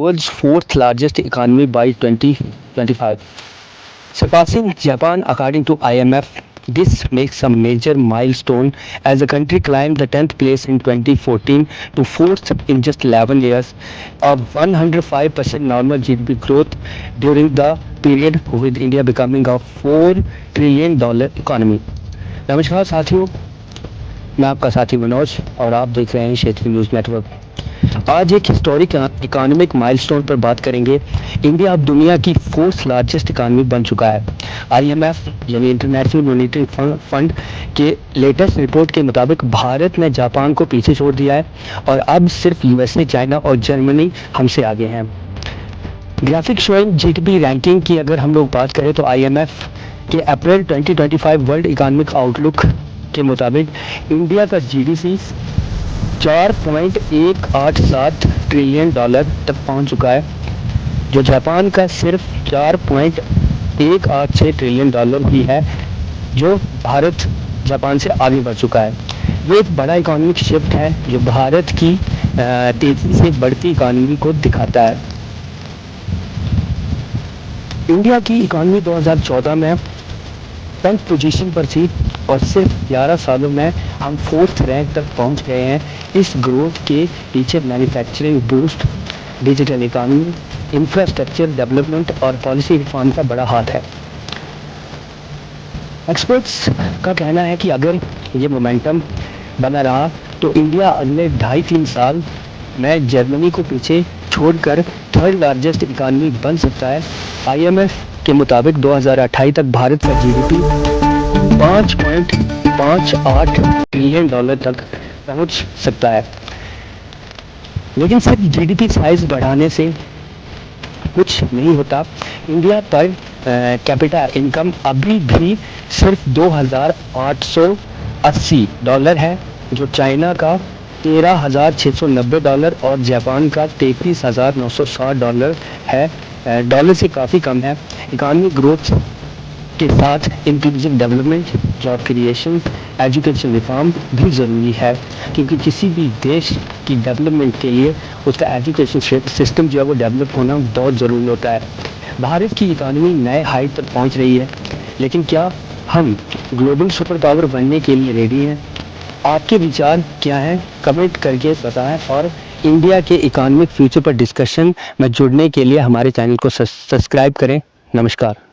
world's fourth largest economy by 2025, surpassing Japan according to IMF. This makes a major milestone as the country climbed the 10th place in 2014 to 4th in just 11 years, a 105% normal GDP growth during the period, with India becoming a $4 trillion economy. नमस्कार साथियों, मैं आपका साथी मनोज और आप देख रहे हैं क्षेत्रीय न्यूज़ नेटवर्क। आज एक हिस्टोरिक इकोनॉमिक माइलस्टोन पर बात करेंगे। इंडिया अब दुनिया की फोर्थ लार्जेस्ट इकानमी बन चुका है। आईएमएफ यानी इंटरनेशनल मॉनेटरी फंड के लेटेस्ट रिपोर्ट के मुताबिक भारत ने जापान को पीछे छोड़ दिया है और अब सिर्फ यूएसए, चाइना और जर्मनी हमसे आगे हैं। ग्राफिक शोइंग जीडीपी रैंकिंग की अगर हम लोग बात करें तो आईएमएफ के अप्रैल 2025 वर्ल्ड इकोनॉमिक आउटलुक के मुताबिक इंडिया का जीडीपी 4.187 ट्रिलियन डॉलर तक पहुंच चुका है, जो जापान का सिर्फ 4.186 ट्रिलियन डॉलर ही है, जो भारत जापान से आगे बढ़ चुका है। ये एक बड़ा इकोनॉमिक शिफ्ट है जो भारत की तेजी से बढ़ती इकोनॉमी को दिखाता है। इंडिया की इकोनॉमी 2014 में 10th पोजीशन पर थी और सिर्फ 11 सालों में हम 4th रैंक तक पहुंच गए हैं। इस ग्रोथ के पीछे manufacturing boost, digital economy, infrastructure development और पॉलिसी रिफॉर्म का बड़ा हाथ है। एक्सपर्ट्स का कहना है कि अगर ये मोमेंटम बना रहा तो इंडिया अगले 2.5-3 साल में जर्मनी को पीछे छोड़कर थर्ड लार्जेस्ट इकोनॉमी बन सकता है। आईएमएफ के मुताबिक 2028 तक भारत का जीडीपी 5.58 ट्रिलियन डॉलर तक पहुंच सकता है। लेकिन सिर्फ जीडीपी साइज बढ़ाने से कुछ नहीं होता। इंडिया पर कैपिटा इनकम अभी भी सिर्फ $2,880 है, जो चाइना का $13,690 और जापान का $33,960 है। डॉलर से काफ़ी कम है। इकोनॉमिक ग्रोथ के साथ inclusive development, job creation, education reform भी ज़रूरी है, क्योंकि किसी भी देश की डेवलपमेंट के लिए उसका एजुकेशन सिस्टम जो है वो डेवलप होना बहुत ज़रूरी होता है। भारत की इकोनॉमी नए हाइट तक पहुंच रही है, लेकिन क्या हम ग्लोबल सुपर पावर बनने के लिए रेडी हैं? आपके विचार क्या हैं? कमेंट करके बताएं और इंडिया के इकोनॉमिक फ्यूचर पर डिस्कशन में जुड़ने के लिए हमारे चैनल को सब्सक्राइब करें। नमस्कार।